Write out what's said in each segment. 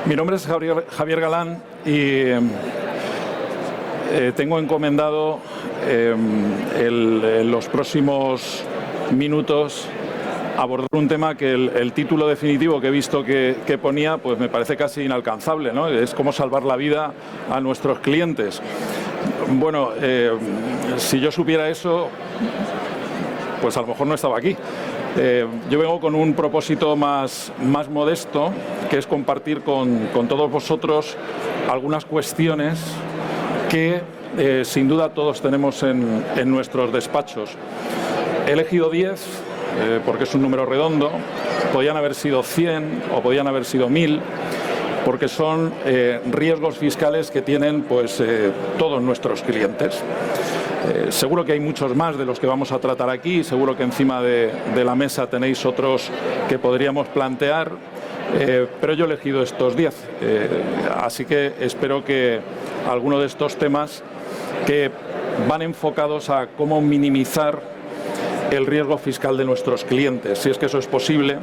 Mi nombre es Javier Galán y tengo encomendado en los próximos minutos abordar un tema que el título definitivo que he visto que ponía, pues me parece casi inalcanzable, ¿no? Es cómo salvar la vida a nuestros clientes. Bueno, si yo supiera eso, pues a lo mejor no estaba aquí. Yo vengo con un propósito más modesto, que es compartir con todos vosotros algunas cuestiones que sin duda todos tenemos en nuestros despachos. He elegido 10 porque es un número redondo, podían haber sido 100 o podían haber sido 1000, porque son riesgos fiscales que tienen pues, todos nuestros clientes. Seguro que hay muchos más de los que vamos a tratar aquí, seguro que encima de la mesa tenéis otros que podríamos plantear, pero yo he elegido estos 10, así que espero que alguno de estos temas que van enfocados a cómo minimizar el riesgo fiscal de nuestros clientes, si es que eso es posible,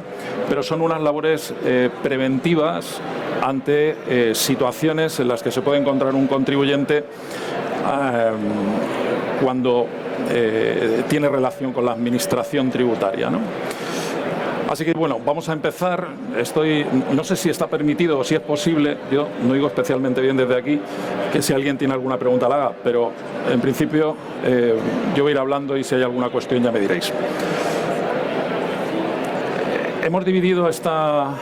pero son unas labores preventivas ante situaciones en las que se puede encontrar un contribuyente cuando tiene relación con la administración tributaria, ¿no? Así que bueno, vamos a empezar. No sé si está permitido o si es posible, yo no digo especialmente bien desde aquí, que si alguien tiene alguna pregunta la haga, pero en principio yo voy a ir hablando y si hay alguna cuestión ya me diréis. Hemos dividido esta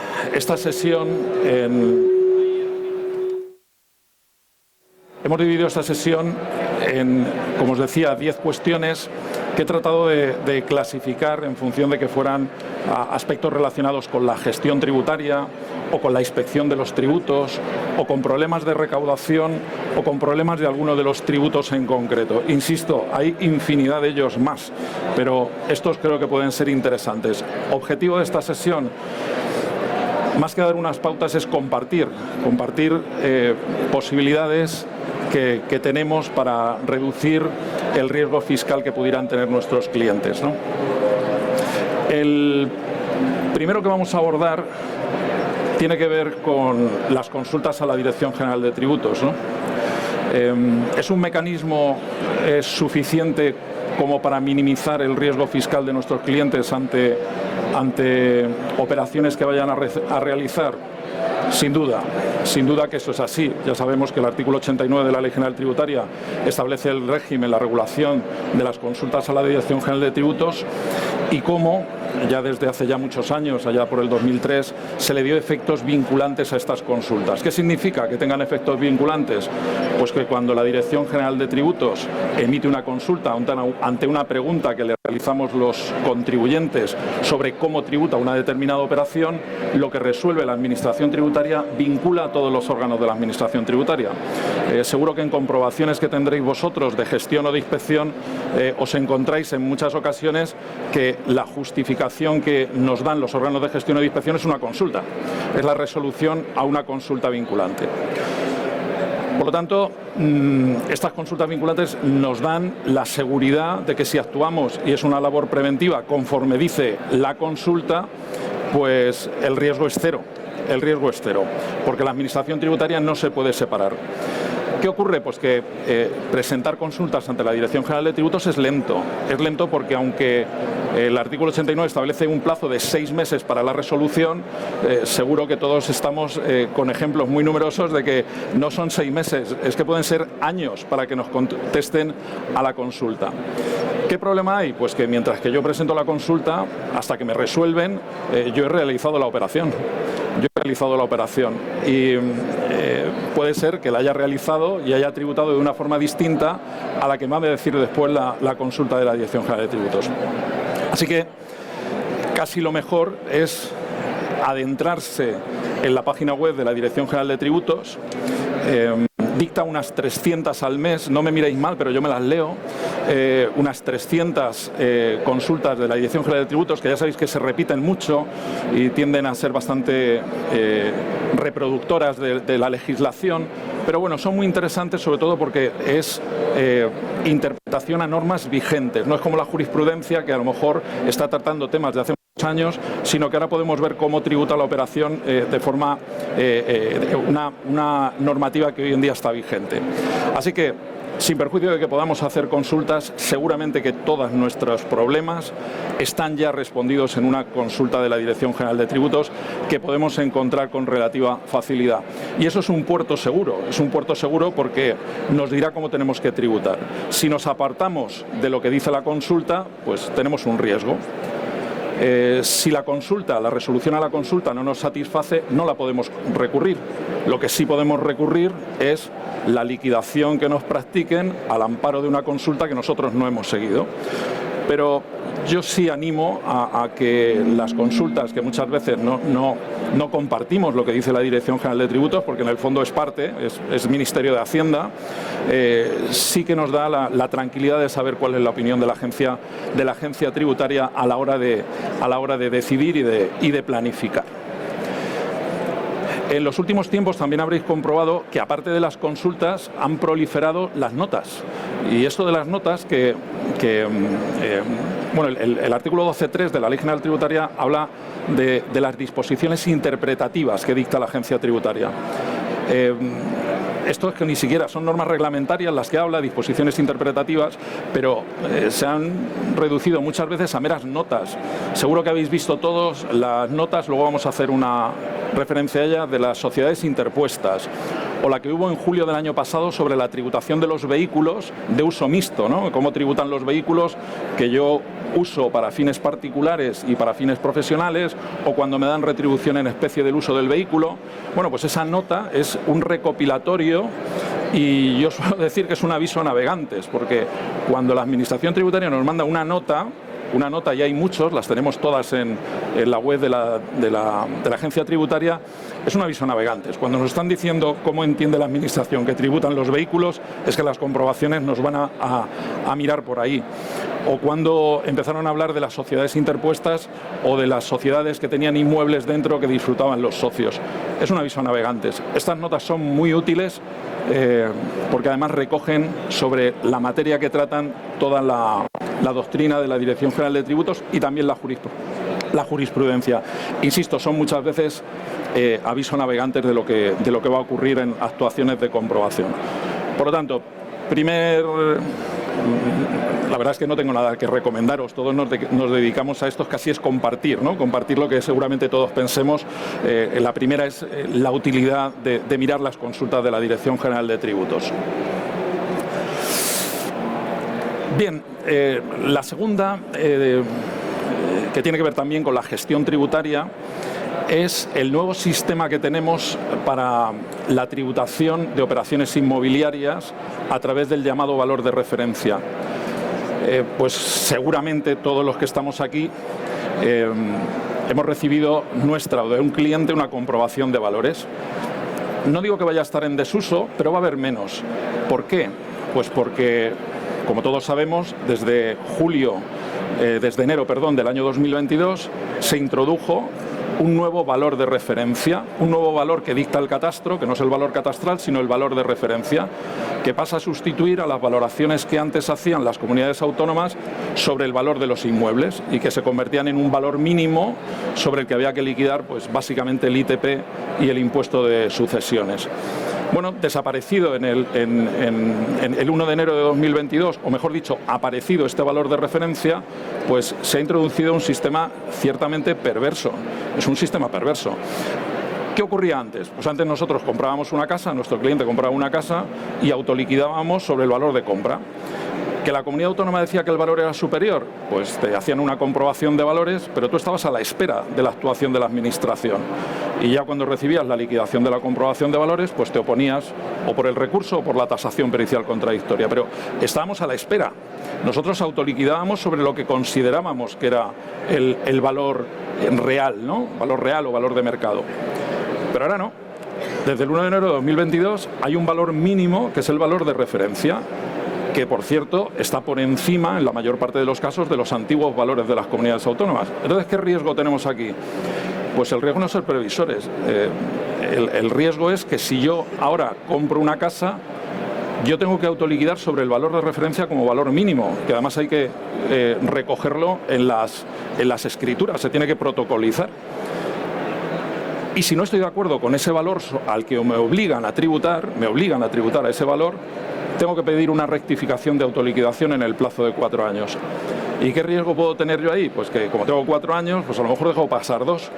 sesión en, como os decía, 10 cuestiones que he tratado de clasificar en función de que fueran aspectos relacionados con la gestión tributaria o con la inspección de los tributos o con problemas de recaudación o con problemas de alguno de los tributos en concreto. Insisto, hay infinidad de ellos más, pero estos creo que pueden ser interesantes. Objetivo de esta sesión, más que dar unas pautas, es compartir posibilidades que tenemos para reducir el riesgo fiscal que pudieran tener nuestros clientes, ¿no? El primero que vamos a abordar tiene que ver con las consultas a la Dirección General de Tributos, ¿no? Es un mecanismo suficiente como para minimizar el riesgo fiscal de nuestros clientes ante operaciones que vayan a realizar. Sin duda que eso es así. Ya sabemos que el artículo 89 de la Ley General Tributaria establece el régimen, la regulación de las consultas a la Dirección General de Tributos y cómo, ya desde hace ya muchos años, allá por el 2003, se le dio efectos vinculantes a estas consultas. ¿Qué significa que tengan efectos vinculantes? Pues que cuando la Dirección General de Tributos emite una consulta ante una pregunta que le realizamos los contribuyentes sobre cómo tributa una determinada operación, lo que resuelve la Administración Tributaria vincula a todos los órganos de la Administración Tributaria. Seguro que en comprobaciones que tendréis vosotros de gestión o de inspección os encontráis en muchas ocasiones que la justificación que nos dan los órganos de gestión o de inspección es una consulta, es la resolución a una consulta vinculante. Por lo tanto, estas consultas vinculantes nos dan la seguridad de que si actuamos, y es una labor preventiva, conforme dice la consulta, pues el riesgo es cero. El riesgo es cero, porque la Administración Tributaria no se puede separar. ¿Qué ocurre? Pues que presentar consultas ante la Dirección General de Tributos es lento. Es lento porque aunque el artículo 89 establece un plazo de 6 meses para la resolución, seguro que todos estamos con ejemplos muy numerosos de que no son 6 meses, es que pueden ser años para que nos contesten a la consulta. ¿Qué problema hay? Pues que mientras que yo presento la consulta, hasta que me resuelven, yo he realizado la operación. Y puede ser que la haya realizado y haya tributado de una forma distinta a la que me va a decir después la consulta de la Dirección General de Tributos. Así que casi lo mejor es adentrarse en la página web de la Dirección General de Tributos. Dicta unas 300 al mes, no me miréis mal, pero yo me las leo, unas 300 consultas de la Dirección General de Tributos, que ya sabéis que se repiten mucho y tienden a ser bastante reproductoras de la legislación, pero bueno, son muy interesantes sobre todo porque es interpretación a normas vigentes, no es como la jurisprudencia que a lo mejor está tratando temas de hace años, sino que ahora podemos ver cómo tributa la operación de forma una normativa que hoy en día está vigente. Así que, sin perjuicio de que podamos hacer consultas, seguramente que todos nuestros problemas están ya respondidos en una consulta de la Dirección General de Tributos que podemos encontrar con relativa facilidad. Y eso es un puerto seguro porque nos dirá cómo tenemos que tributar. Si nos apartamos de lo que dice la consulta, pues tenemos un riesgo. Si la resolución a la consulta no nos satisface, no la podemos recurrir. Lo que sí podemos recurrir es la liquidación que nos practiquen al amparo de una consulta que nosotros no hemos seguido. Pero yo sí animo a que las consultas, que muchas veces no compartimos lo que dice la Dirección General de Tributos, porque en el fondo es parte, es Ministerio de Hacienda, sí que nos da la tranquilidad de saber cuál es la opinión de la agencia tributaria a la hora de decidir y de planificar. En los últimos tiempos también habréis comprobado que, aparte de las consultas, han proliferado las notas. Y esto de las notas, bueno, el artículo 12.3 de la Ley General Tributaria habla de las disposiciones interpretativas que dicta la agencia tributaria. Esto es que ni siquiera son normas reglamentarias las que habla, disposiciones interpretativas, pero se han reducido muchas veces a meras notas. Seguro que habéis visto todos las notas, luego vamos a hacer una referencia a ella, de las sociedades interpuestas, o la que hubo en julio del año pasado sobre la tributación de los vehículos de uso mixto, ¿no? Cómo tributan los vehículos que yo uso para fines particulares y para fines profesionales, o cuando me dan retribución en especie del uso del vehículo. Bueno, pues esa nota es un recopilatorio, y yo suelo decir que es un aviso a navegantes, porque cuando la Administración Tributaria nos manda una nota, y hay muchos, las tenemos todas en la web de la agencia tributaria, es un aviso a navegantes. Cuando nos están diciendo cómo entiende la Administración que tributan los vehículos, es que las comprobaciones nos van a mirar por ahí. O cuando empezaron a hablar de las sociedades interpuestas o de las sociedades que tenían inmuebles dentro que disfrutaban los socios. Es un aviso a navegantes. Estas notas son muy útiles porque además recogen sobre la materia que tratan toda la doctrina de la Dirección General de Tributos y también la jurisprudencia. Insisto, son muchas veces aviso a navegantes de lo que va a ocurrir en actuaciones de comprobación. Por lo tanto, la verdad es que no tengo nada que recomendaros, todos nos dedicamos a esto, casi es compartir, ¿no? Compartir lo que seguramente todos pensemos. La primera es la utilidad de mirar las consultas de la Dirección General de Tributos. Bien, la segunda, que tiene que ver también con la gestión tributaria, es el nuevo sistema que tenemos para la tributación de operaciones inmobiliarias a través del llamado valor de referencia. Pues seguramente todos los que estamos aquí hemos recibido nuestra o de un cliente una comprobación de valores. No digo que vaya a estar en desuso, pero va a haber menos. ¿Por qué? Pues porque, como todos sabemos, desde enero del año 2022 se introdujo un nuevo valor de referencia, un nuevo valor que dicta el catastro, que no es el valor catastral, sino el valor de referencia, que pasa a sustituir a las valoraciones que antes hacían las comunidades autónomas sobre el valor de los inmuebles y que se convertían en un valor mínimo sobre el que había que liquidar, pues básicamente el ITP y el impuesto de sucesiones. Bueno, desaparecido en el 1 de enero de 2022, o mejor dicho, aparecido este valor de referencia, pues se ha introducido un sistema ciertamente perverso. Es un sistema perverso. ¿Qué ocurría antes? Pues antes nosotros comprábamos una casa, nuestro cliente compraba una casa y autoliquidábamos sobre el valor de compra. ¿Que la comunidad autónoma decía que el valor era superior? Pues te hacían una comprobación de valores, pero tú estabas a la espera de la actuación de la Administración. Y ya cuando recibías la liquidación de la comprobación de valores, pues te oponías o por el recurso o por la tasación pericial contradictoria. Pero estábamos a la espera. Nosotros autoliquidábamos sobre lo que considerábamos que era el valor real, ¿no? Valor real o valor de mercado. Pero ahora no. Desde el 1 de enero de 2022 hay un valor mínimo que es el valor de referencia, que por cierto está por encima, en la mayor parte de los casos, de los antiguos valores de las comunidades autónomas. Entonces, ¿qué riesgo tenemos aquí? Pues el riesgo no es ser previsores. El riesgo es que si yo ahora compro una casa, yo tengo que autoliquidar sobre el valor de referencia como valor mínimo, que además hay que recogerlo en las escrituras, se tiene que protocolizar. Y si no estoy de acuerdo con ese valor al que me obligan a tributar a ese valor, tengo que pedir una rectificación de autoliquidación en el plazo de 4 años. ¿Y qué riesgo puedo tener yo ahí? Pues que como tengo 4 años, pues a lo mejor dejo pasar 2.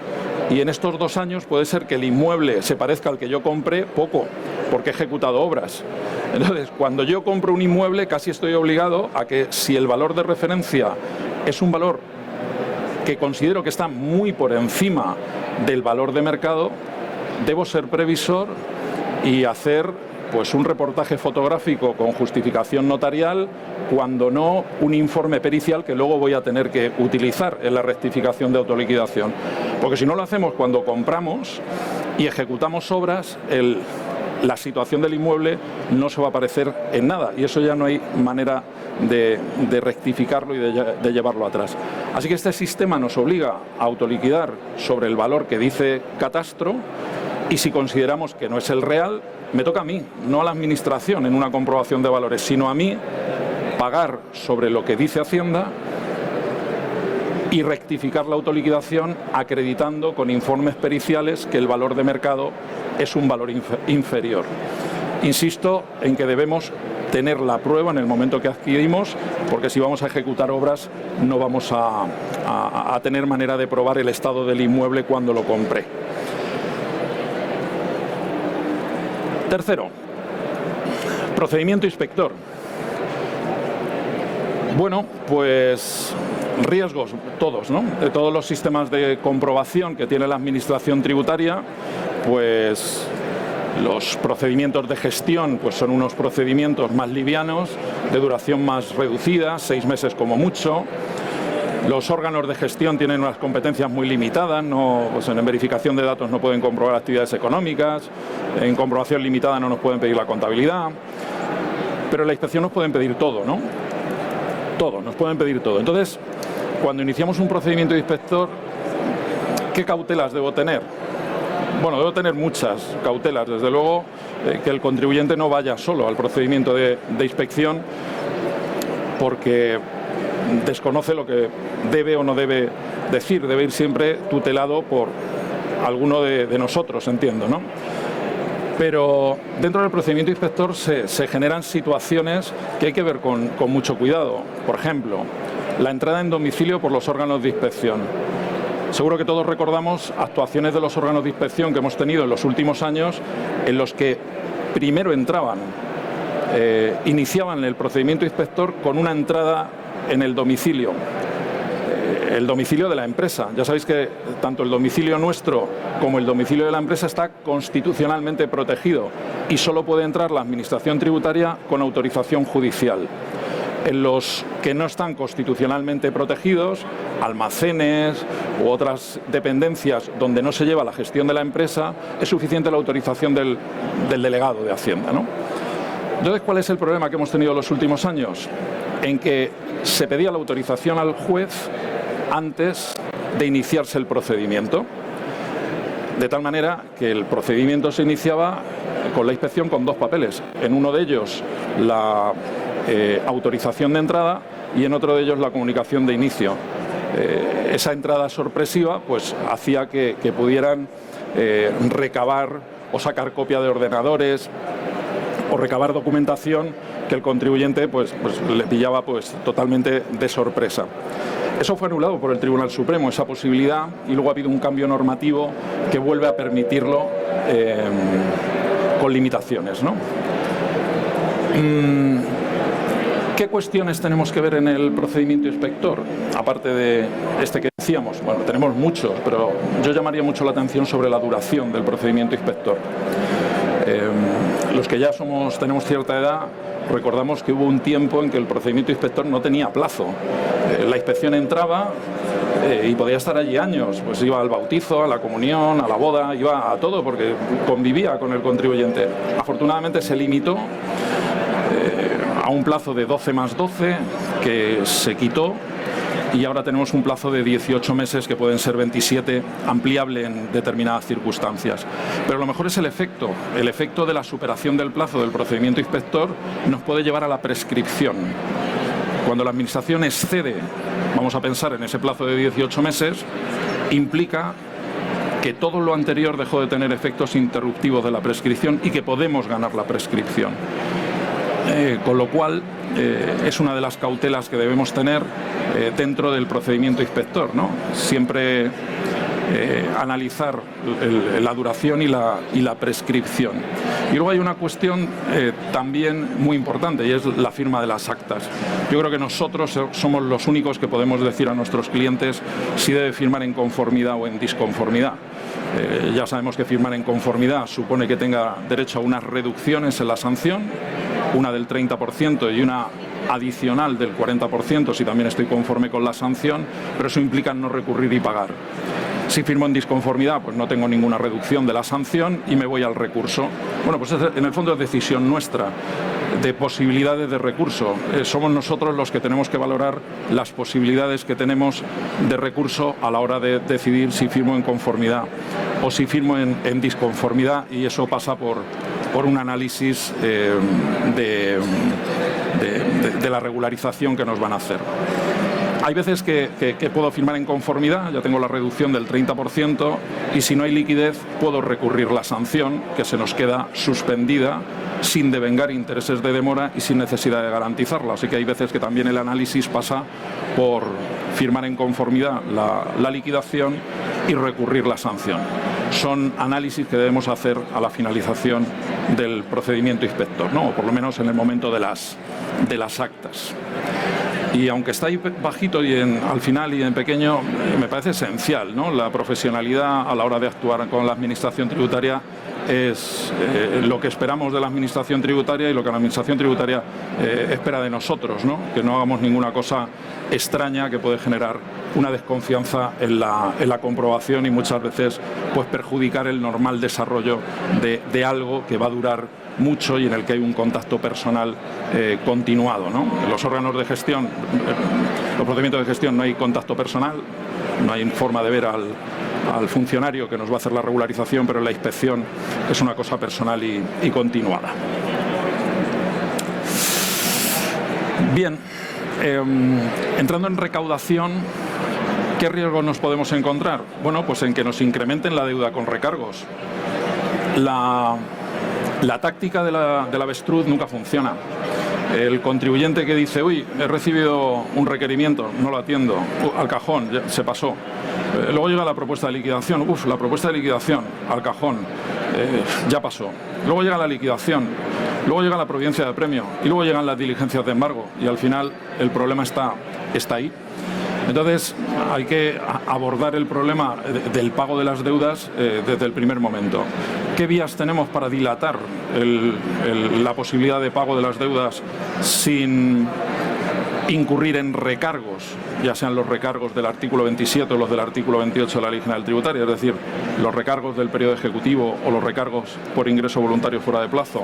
Y en estos 2 años puede ser que el inmueble se parezca al que yo compré poco, porque he ejecutado obras. Entonces, cuando yo compro un inmueble, casi estoy obligado a que si el valor de referencia es un valor que considero que está muy por encima del valor de mercado, debo ser previsor y hacer pues un reportaje fotográfico con justificación notarial, cuando no un informe pericial que luego voy a tener que utilizar en la rectificación de autoliquidación. Porque si no lo hacemos cuando compramos y ejecutamos obras, la situación del inmueble no se va a parecer en nada, y eso ya no hay manera de rectificarlo y de llevarlo atrás. Así que este sistema nos obliga a autoliquidar sobre el valor que dice Catastro, y si consideramos que no es el real, me toca a mí, no a la Administración en una comprobación de valores, sino a mí pagar sobre lo que dice Hacienda y rectificar la autoliquidación acreditando con informes periciales que el valor de mercado es un valor inferior. Insisto en que debemos tener la prueba en el momento que adquirimos, porque si vamos a ejecutar obras no vamos a tener manera de probar el estado del inmueble cuando lo compré. Tercero, procedimiento inspector. Bueno, pues riesgos todos, ¿no? De todos los sistemas de comprobación que tiene la Administración tributaria, pues los procedimientos de gestión pues son unos procedimientos más livianos, de duración más reducida, 6 meses como mucho. Los órganos de gestión tienen unas competencias muy limitadas, pues en verificación de datos no pueden comprobar actividades económicas, en comprobación limitada no nos pueden pedir la contabilidad, pero en la inspección nos pueden pedir todo, ¿no? Todo, nos pueden pedir todo. Entonces, cuando iniciamos un procedimiento de inspector, ¿qué cautelas debo tener? Bueno, debo tener muchas cautelas. Desde luego, que el contribuyente no vaya solo al procedimiento de inspección, porque desconoce lo que debe o no debe decir. Debe ir siempre tutelado por alguno de nosotros, entiendo, ¿no? Pero dentro del procedimiento inspector se generan situaciones que hay que ver con mucho cuidado. Por ejemplo, la entrada en domicilio por los órganos de inspección. Seguro que todos recordamos actuaciones de los órganos de inspección que hemos tenido en los últimos años, en los que primero iniciaban el procedimiento inspector con una entrada en el domicilio de la empresa. Ya sabéis que tanto el domicilio nuestro como el domicilio de la empresa está constitucionalmente protegido y solo puede entrar la Administración tributaria con autorización judicial. En los que no están constitucionalmente protegidos, almacenes u otras dependencias donde no se lleva la gestión de la empresa, es suficiente la autorización del delegado de Hacienda, ¿no? Entonces, ¿cuál es el problema que hemos tenido los últimos años? En que se pedía la autorización al juez antes de iniciarse el procedimiento, de tal manera que el procedimiento se iniciaba con la inspección con 2 papeles. En uno de ellos la autorización de entrada y en otro de ellos la comunicación de inicio. Esa entrada sorpresiva pues hacía que pudieran recabar o sacar copia de ordenadores o recabar documentación que el contribuyente pues le pillaba pues totalmente de sorpresa. Eso fue anulado por el Tribunal Supremo, esa posibilidad, y luego ha habido un cambio normativo que vuelve a permitirlo con limitaciones, ¿no? ¿Qué cuestiones tenemos que ver en el procedimiento inspector? Aparte de este que decíamos, bueno, tenemos muchos, pero yo llamaría mucho la atención sobre la duración del procedimiento inspector. Los que ya tenemos cierta edad, recordamos que hubo un tiempo en que el procedimiento inspector no tenía plazo. La inspección entraba y podía estar allí años, pues iba al bautizo, a la comunión, a la boda, iba a todo porque convivía con el contribuyente. Afortunadamente se limitó a un plazo de 12 más 12 que se quitó y ahora tenemos un plazo de 18 meses que pueden ser 27, ampliable en determinadas circunstancias. Pero lo mejor es el efecto de la superación del plazo del procedimiento inspector nos puede llevar a la prescripción. Cuando la Administración excede, vamos a pensar en ese plazo de 18 meses, implica que todo lo anterior dejó de tener efectos interruptivos de la prescripción y que podemos ganar la prescripción. Con lo cual, es una de las cautelas que debemos tener dentro del procedimiento inspector, ¿no? Siempre analizar la duración y la prescripción. Y luego hay una cuestión también muy importante, y es la firma de las actas. Yo creo que nosotros somos los únicos que podemos decir a nuestros clientes si debe firmar en conformidad o en disconformidad. Ya sabemos que firmar en conformidad supone que tenga derecho a unas reducciones en la sanción, una del 30% y una adicional del 40% si también estoy conforme con la sanción, pero eso implica no recurrir y pagar. Si firmo en disconformidad, pues no tengo ninguna reducción de la sanción y me voy al recurso. Bueno, pues en el fondo es decisión nuestra de posibilidades de recurso. Somos nosotros los que tenemos que valorar las posibilidades que tenemos de recurso a la hora de decidir si firmo en conformidad o si firmo en disconformidad, y eso pasa por un análisis de la regularización que nos van a hacer. Hay veces que puedo firmar en conformidad, ya tengo la reducción del 30%, y si no hay liquidez puedo recurrir la sanción, que se nos queda suspendida sin devengar intereses de demora y sin necesidad de garantizarla. Así que hay veces que también el análisis pasa por firmar en conformidad la liquidación y recurrir la sanción. Son análisis que debemos hacer a la finalización del procedimiento inspector, ¿no? O por lo menos en el momento de las actas. Y aunque está ahí bajito y al final y en pequeño, me parece esencial, ¿no? La profesionalidad a la hora de actuar con la Administración tributaria es lo que esperamos de la Administración tributaria y lo que la Administración tributaria espera de nosotros, ¿no? Que no hagamos ninguna cosa extraña que puede generar una desconfianza en la comprobación y muchas veces pues perjudicar el normal desarrollo de algo que va a durar mucho y en el que hay un contacto personal continuado, ¿no? En los órganos de gestión, los procedimientos de gestión, no hay contacto personal, no hay forma de ver al funcionario que nos va a hacer la regularización, pero en la inspección es una cosa personal y continuada. Bien, entrando en recaudación, ¿qué riesgos nos podemos encontrar? Bueno, pues en que nos incrementen la deuda con recargos. La táctica de la avestruz nunca funciona. El contribuyente que dice, uy, he recibido un requerimiento, no lo atiendo, al cajón, ya se pasó. Luego llega la propuesta de liquidación, la propuesta de liquidación, al cajón, ya pasó. Luego llega la liquidación, luego llega la providencia de premio y luego llegan las diligencias de embargo y al final el problema está ahí. Entonces hay que abordar el problema del pago de las deudas desde el primer momento. ¿Qué vías tenemos para dilatar la posibilidad de pago de las deudas sin incurrir en recargos, ya sean los recargos del artículo 27 o los del artículo 28 de la Ley General Tributaria, es decir, los recargos del periodo ejecutivo o los recargos por ingreso voluntario fuera de plazo?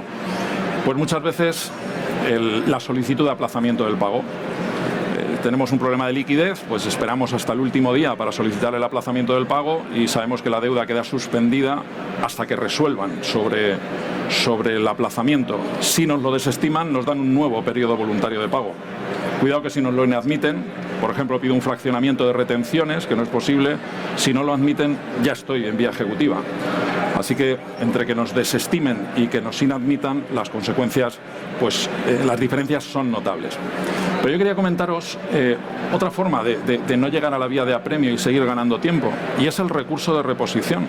Pues muchas veces la solicitud de aplazamiento del pago. Tenemos un problema de liquidez, pues esperamos hasta el último día para solicitar el aplazamiento del pago y sabemos que la deuda queda suspendida hasta que resuelvan sobre el aplazamiento. Si nos lo desestiman, nos dan un nuevo periodo voluntario de pago. Cuidado que si nos lo inadmiten, por ejemplo, pido un fraccionamiento de retenciones, que no es posible, si no lo admiten, ya estoy en vía ejecutiva. Así que entre que nos desestimen y que nos inadmitan, las consecuencias, pues las diferencias son notables. Pero yo quería comentaros otra forma de no llegar a la vía de apremio y seguir ganando tiempo, y es el recurso de reposición.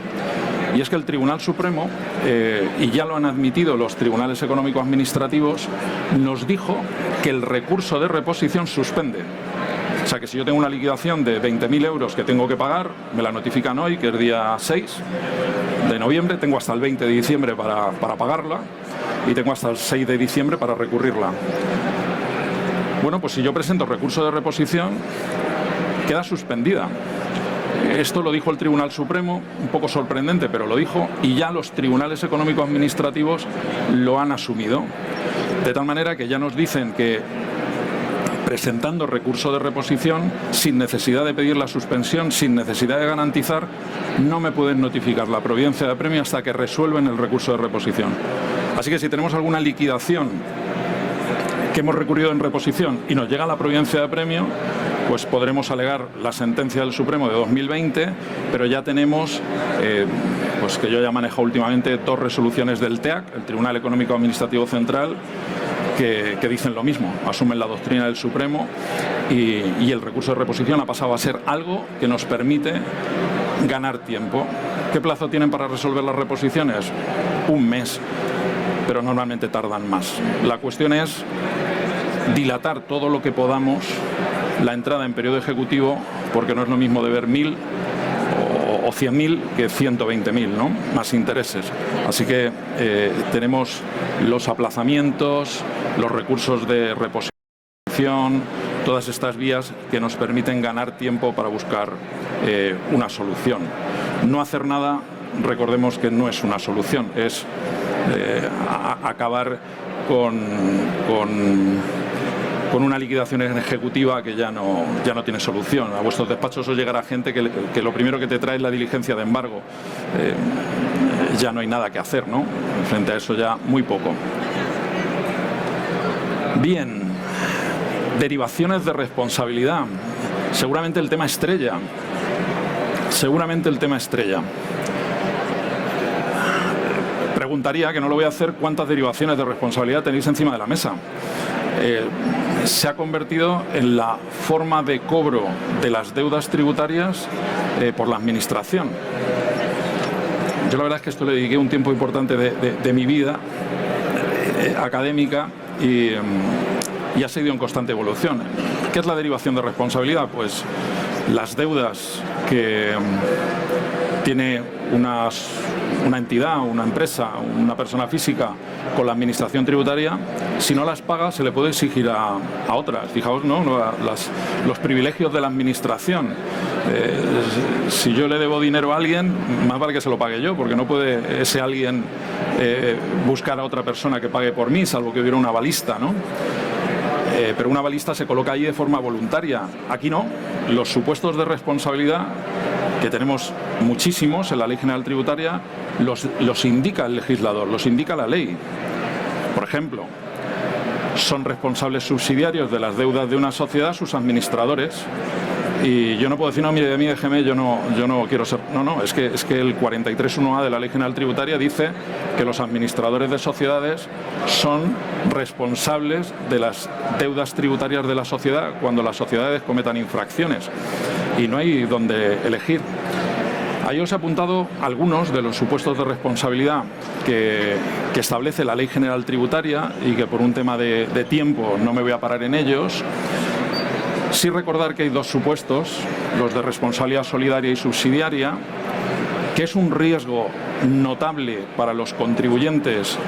Y es que el Tribunal Supremo, y ya lo han admitido los tribunales económicos administrativos, nos dijo que el recurso de reposición suspende. O sea que si yo tengo una liquidación de 20.000 euros que tengo que pagar, me la notifican hoy, que es día 6 de noviembre, tengo hasta el 20 de diciembre para pagarla y tengo hasta el 6 de diciembre para recurrirla. Bueno, pues si yo presento recurso de reposición, queda suspendida. Esto lo dijo el Tribunal Supremo, un poco sorprendente, pero lo dijo, y ya los tribunales económicos administrativos lo han asumido. De tal manera que ya nos dicen que presentando recurso de reposición sin necesidad de pedir la suspensión, sin necesidad de garantizar, no me pueden notificar la providencia de apremio hasta que resuelven el recurso de reposición. Así que si tenemos alguna liquidación que hemos recurrido en reposición y nos llega la providencia de apremio, pues podremos alegar la sentencia del Supremo de 2020, pero ya tenemos, pues que yo ya manejo últimamente, 2 resoluciones del TEAC, el Tribunal Económico Administrativo Central, que dicen lo mismo, asumen la doctrina del Supremo y el recurso de reposición ha pasado a ser algo que nos permite ganar tiempo. ¿Qué plazo tienen para resolver las reposiciones? 1 mes, pero normalmente tardan más. La cuestión es dilatar todo lo que podamos la entrada en periodo ejecutivo, porque no es lo mismo deber 1.000 o 100.000 que 120.000, ¿no? Más intereses. Así que tenemos los aplazamientos, los recursos de reposición, todas estas vías que nos permiten ganar tiempo para buscar una solución. No hacer nada, recordemos que no es una solución, es acabar con una liquidación ejecutiva que ya no tiene solución. A vuestros despachos os llegará gente que lo primero que te trae es la diligencia de embargo. Ya no hay nada que hacer, ¿no? Frente a eso ya muy poco. Bien, derivaciones de responsabilidad. Seguramente el tema estrella. Preguntaría, que no lo voy a hacer, ¿cuántas derivaciones de responsabilidad tenéis encima de la mesa? Se ha convertido en la forma de cobro de las deudas tributarias por la Administración. Yo la verdad es que esto le dediqué un tiempo importante de mi vida académica y ha seguido en constante evolución. ¿Qué es la derivación de responsabilidad? Pues las deudas que tiene una entidad, una empresa, una persona física con la Administración tributaria, si no las paga se le puede exigir a otras. Fijaos, ¿no? Los privilegios de la Administración. Si yo le debo dinero a alguien, más vale que se lo pague yo, porque no puede ese alguien buscar a otra persona que pague por mí, salvo que hubiera una balista, ¿no? Pero una balista se coloca ahí de forma voluntaria. Aquí no. Los supuestos de responsabilidad, que tenemos muchísimos en la Ley General Tributaria, los indica el legislador, los indica la ley. Por ejemplo, son responsables subsidiarios de las deudas de una sociedad sus administradores. Y yo no puedo decir, no, mire, de mí déjeme, yo no quiero ser... No, es que el 43.1a de la Ley General Tributaria dice que los administradores de sociedades son responsables de las deudas tributarias de la sociedad cuando las sociedades cometan infracciones. Y no hay donde elegir. Ahí os he apuntado algunos de los supuestos de responsabilidad que establece la Ley General Tributaria y que por un tema de tiempo no me voy a parar en ellos. Sí recordar que hay 2 supuestos, los de responsabilidad solidaria y subsidiaria, que es un riesgo notable para los contribuyentes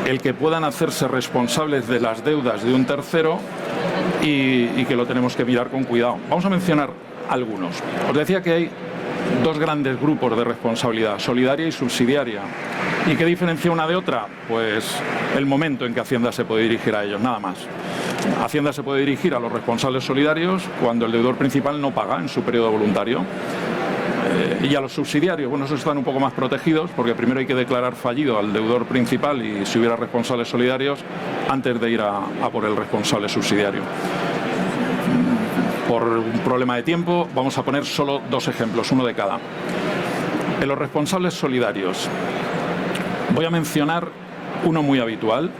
el que puedan hacerse responsables de las deudas de un tercero y que lo tenemos que mirar con cuidado. Vamos a mencionar algunos. Os decía que hay 2 grandes grupos de responsabilidad, solidaria y subsidiaria. ¿Y qué diferencia una de otra? Pues el momento en que Hacienda se puede dirigir a ellos, nada más. Hacienda se puede dirigir a los responsables solidarios cuando el deudor principal no paga en su periodo voluntario. Y a los subsidiarios, bueno, esos están un poco más protegidos porque primero hay que declarar fallido al deudor principal y si hubiera responsables solidarios antes de ir a por el responsable subsidiario. Por un problema de tiempo vamos a poner solo 2 ejemplos, uno de cada. En los responsables solidarios voy a mencionar uno muy habitual,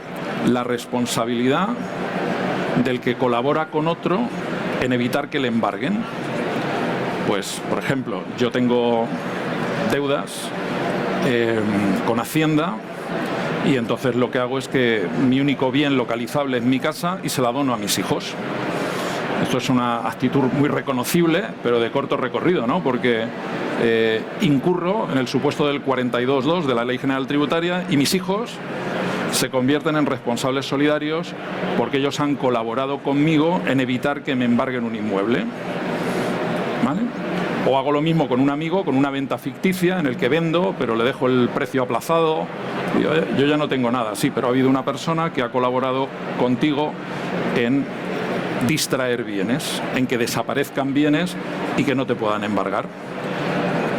la responsabilidad del que colabora con otro en evitar que le embarguen. Pues, por ejemplo, yo tengo deudas con Hacienda y entonces lo que hago es que mi único bien localizable es mi casa y se la dono a mis hijos. Esto es una actitud muy reconocible, pero de corto recorrido, ¿no? Porque incurro en el supuesto del 42.2 de la Ley General Tributaria y mis hijos se convierten en responsables solidarios porque ellos han colaborado conmigo en evitar que me embarguen un inmueble. ¿Vale? O hago lo mismo con un amigo, con una venta ficticia en el que vendo, pero le dejo el precio aplazado. Y, yo ya no tengo nada, sí, pero ha habido una persona que ha colaborado contigo en distraer bienes, en que desaparezcan bienes y que no te puedan embargar.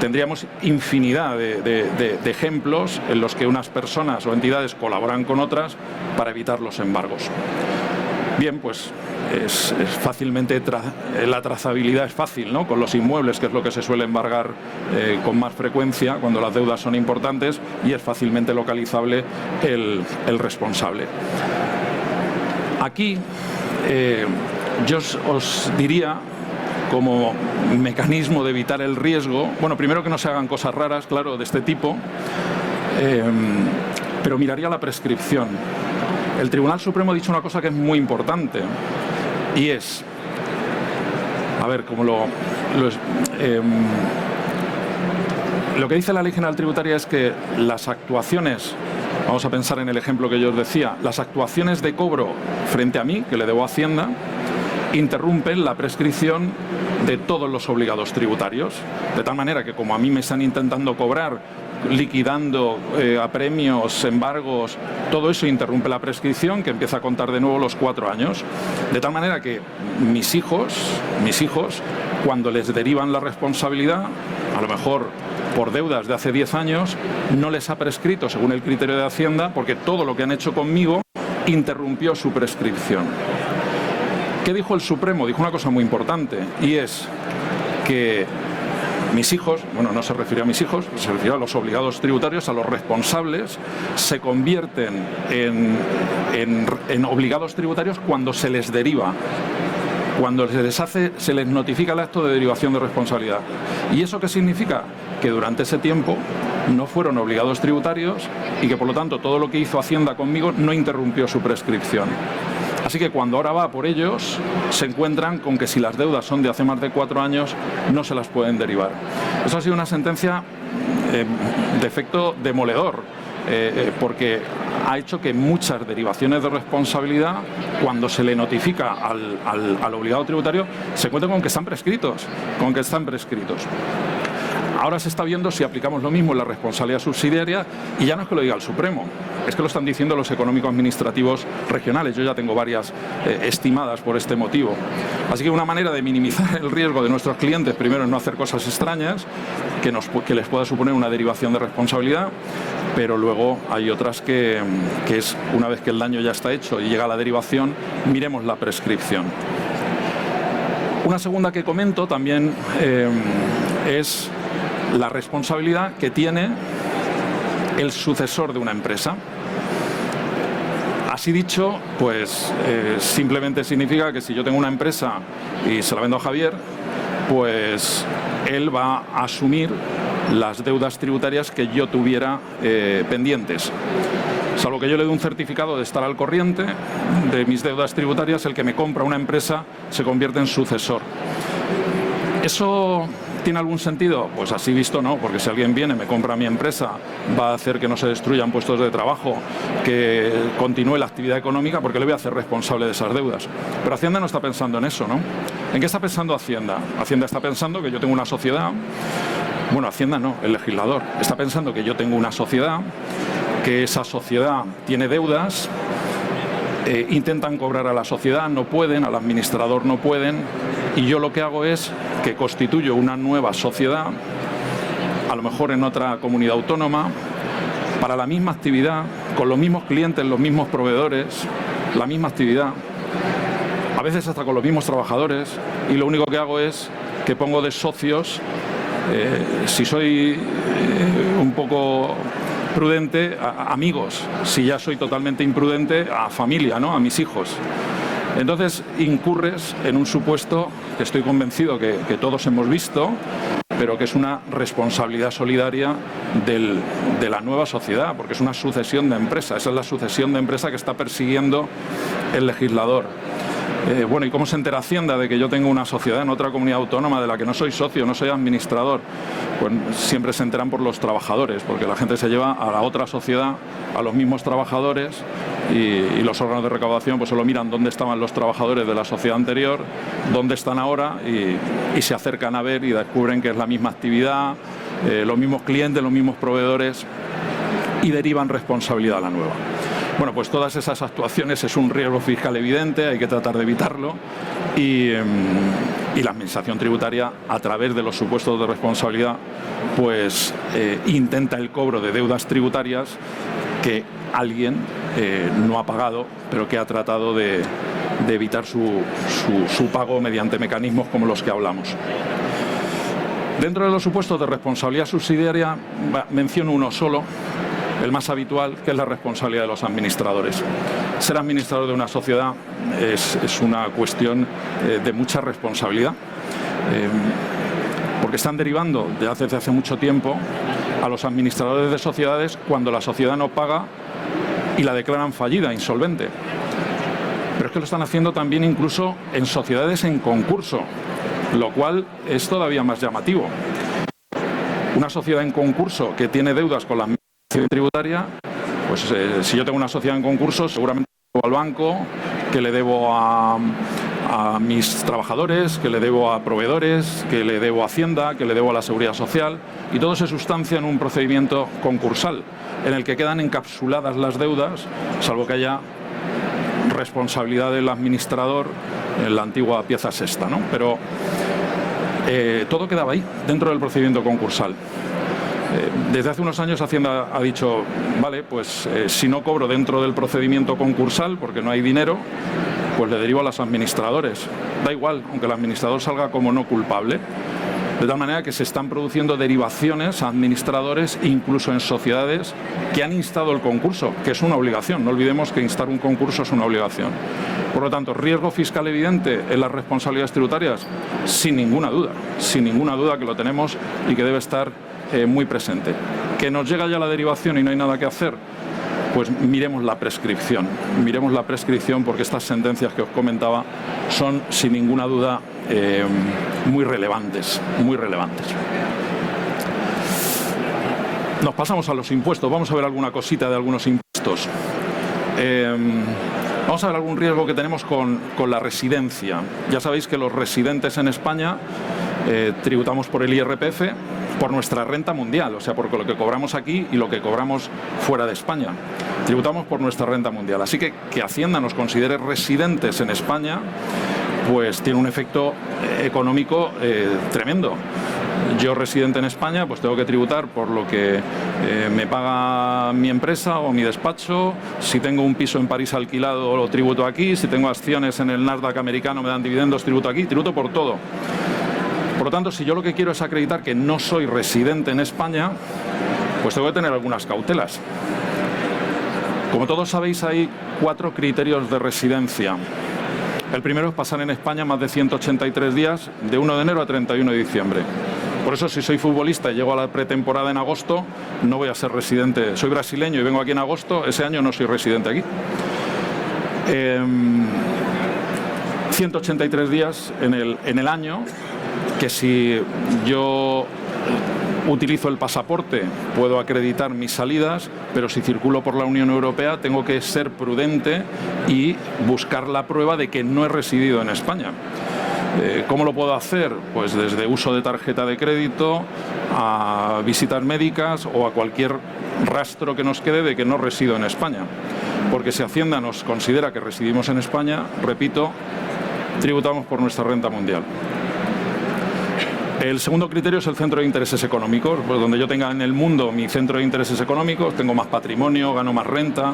Tendríamos infinidad de ejemplos en los que unas personas o entidades colaboran con otras para evitar los embargos. Bien, pues es fácilmente la trazabilidad es fácil, ¿no? Con los inmuebles, que es lo que se suele embargar con más frecuencia cuando las deudas son importantes, y es fácilmente localizable el responsable. Aquí yo os diría, como mecanismo de evitar el riesgo, bueno, primero que no se hagan cosas raras, claro, de este tipo, pero miraría la prescripción. El Tribunal Supremo ha dicho una cosa que es muy importante, y es, a ver, como lo que dice la Ley General Tributaria es que las actuaciones, vamos a pensar en el ejemplo que yo os decía, las actuaciones de cobro frente a mí, que le debo a Hacienda, interrumpen la prescripción de todos los obligados tributarios, de tal manera que como a mí me están intentando cobrar, liquidando apremios, embargos, todo eso interrumpe la prescripción, que empieza a contar de nuevo los 4 años, de tal manera que mis hijos, cuando les derivan la responsabilidad, a lo mejor por deudas de hace 10 años, no les ha prescrito según el criterio de Hacienda, porque todo lo que han hecho conmigo interrumpió su prescripción. ¿Qué dijo el Supremo? Dijo una cosa muy importante, y es que mis hijos, bueno, no se refirió a mis hijos, se refirió a los obligados tributarios, a los responsables, se convierten en obligados tributarios cuando se les deriva, cuando se les notifica el acto de derivación de responsabilidad. ¿Y eso qué significa? Que durante ese tiempo no fueron obligados tributarios y que por lo tanto todo lo que hizo Hacienda conmigo no interrumpió su prescripción. Así que cuando ahora va por ellos, se encuentran con que si las deudas son de hace más de 4 años, no se las pueden derivar. Eso ha sido una sentencia de efecto demoledor, porque ha hecho que muchas derivaciones de responsabilidad, cuando se le notifica al obligado tributario, se encuentran con que están prescritos, Ahora se está viendo si aplicamos lo mismo en la responsabilidad subsidiaria, y ya no es que lo diga el Supremo, es que lo están diciendo los económicos administrativos regionales. Yo ya tengo varias estimadas por este motivo. Así que una manera de minimizar el riesgo de nuestros clientes, primero, es no hacer cosas extrañas que les pueda suponer una derivación de responsabilidad, pero luego hay otras que es, una vez que el daño ya está hecho y llega a la derivación, miremos la prescripción. Una segunda que comento también es la responsabilidad que tiene el sucesor de una empresa. Así dicho, pues simplemente significa que si yo tengo una empresa y se la vendo a Javier, pues él va a asumir las deudas tributarias que yo tuviera pendientes. Salvo que yo le dé un certificado de estar al corriente de mis deudas tributarias, el que me compra una empresa se convierte en sucesor. ¿Eso tiene algún sentido? Pues así visto no, porque si alguien viene, me compra mi empresa, va a hacer que no se destruyan puestos de trabajo, que continúe la actividad económica, porque le voy a hacer responsable de esas deudas. Pero Hacienda no está pensando en eso, ¿no? ¿En qué está pensando Hacienda? Hacienda está pensando que yo tengo una sociedad, bueno, Hacienda no, el legislador, está pensando que yo tengo una sociedad, que esa sociedad tiene deudas, intentan cobrar a la sociedad, no pueden, al administrador no pueden, y yo lo que hago es que constituyo una nueva sociedad, a lo mejor en otra comunidad autónoma, para la misma actividad, con los mismos clientes, los mismos proveedores, la misma actividad, a veces hasta con los mismos trabajadores, y lo único que hago es que pongo de socios, si soy un poco prudente, a amigos; si ya soy totalmente imprudente, a familia, ¿no?, a mis hijos. Entonces incurres en un supuesto que estoy convencido que todos hemos visto, pero que es una responsabilidad solidaria de la nueva sociedad, porque es una sucesión de empresas. Esa es la sucesión de empresa que está persiguiendo el legislador. Bueno, ¿y cómo se entera Hacienda de que yo tengo una sociedad en otra comunidad autónoma de la que no soy socio, no soy administrador? Pues siempre se enteran por los trabajadores, porque la gente se lleva a la otra sociedad, a los mismos trabajadores, y los órganos de recaudación pues solo miran dónde estaban los trabajadores de la sociedad anterior, dónde están ahora, y se acercan a ver y descubren que es la misma actividad, los mismos clientes, los mismos proveedores, y derivan responsabilidad a la nueva. Bueno, pues todas esas actuaciones es un riesgo fiscal evidente, hay que tratar de evitarlo y la Administración tributaria, a través de los supuestos de responsabilidad, pues intenta el cobro de deudas tributarias que alguien no ha pagado, pero que ha tratado de evitar su pago mediante mecanismos como los que hablamos. Dentro de los supuestos de responsabilidad subsidiaria menciono uno solo, el más habitual, que es la responsabilidad de los administradores. Ser administrador de una sociedad es una cuestión de mucha responsabilidad, porque están derivando desde hace mucho tiempo a los administradores de sociedades cuando la sociedad no paga y la declaran fallida, insolvente. Pero es que lo están haciendo también incluso en sociedades en concurso, lo cual es todavía más llamativo. Una sociedad en concurso que tiene deudas con la Administración tributaria, pues si yo tengo una sociedad en concurso, seguramente le debo al banco, que le debo a mis trabajadores, que le debo a proveedores, que le debo a Hacienda, que le debo a la Seguridad Social, y todo se sustancia en un procedimiento concursal, en el que quedan encapsuladas las deudas, salvo que haya responsabilidad del administrador en la antigua pieza sexta, ¿no? Pero todo quedaba ahí, dentro del procedimiento concursal. Desde hace unos años Hacienda ha dicho, vale, pues si no cobro dentro del procedimiento concursal, porque no hay dinero, pues le derivo a los administradores. Da igual, aunque el administrador salga como no culpable. De tal manera que se están produciendo derivaciones a administradores, incluso en sociedades que han instado el concurso, que es una obligación. No olvidemos que instar un concurso es una obligación. Por lo tanto, riesgo fiscal evidente en las responsabilidades tributarias, sin ninguna duda que lo tenemos y que debe estar muy presente. Que nos llega ya la derivación y no hay nada que hacer, pues miremos la prescripción porque estas sentencias que os comentaba son sin ninguna duda muy relevantes. Nos pasamos a los impuestos, vamos a ver alguna cosita de algunos impuestos. Vamos a ver algún riesgo que tenemos con la residencia. Ya sabéis que los residentes en España tributamos por el IRPF, por nuestra renta mundial, o sea, por lo que cobramos aquí y lo que cobramos fuera de España. Tributamos por nuestra renta mundial. Así que Hacienda nos considere residentes en España, pues tiene un efecto económico tremendo. Yo, residente en España, pues tengo que tributar por lo que me paga mi empresa o mi despacho. Si tengo un piso en París alquilado, lo tributo aquí. Si tengo acciones en el Nasdaq americano, me dan dividendos, tributo aquí. Tributo por todo. Por lo tanto, si yo lo que quiero es acreditar que no soy residente en España, pues tengo que tener algunas cautelas. Como todos sabéis, hay 4 criterios de residencia. El primero es pasar en España más de 183 días de 1 de enero a 31 de diciembre. Por eso, si soy futbolista y llego a la pretemporada en agosto, no voy a ser residente. Soy brasileño y vengo aquí en agosto, ese año no soy residente aquí. 183 días en el año, que si yo utilizo el pasaporte puedo acreditar mis salidas, pero si circulo por la Unión Europea tengo que ser prudente y buscar la prueba de que no he residido en España. ¿Cómo lo puedo hacer? Pues desde uso de tarjeta de crédito a visitas médicas o a cualquier rastro que nos quede de que no resido en España. Porque si Hacienda nos considera que residimos en España, repito, tributamos por nuestra renta mundial. El segundo criterio es el centro de intereses económicos, pues donde yo tenga en el mundo mi centro de intereses económicos, tengo más patrimonio, gano más renta,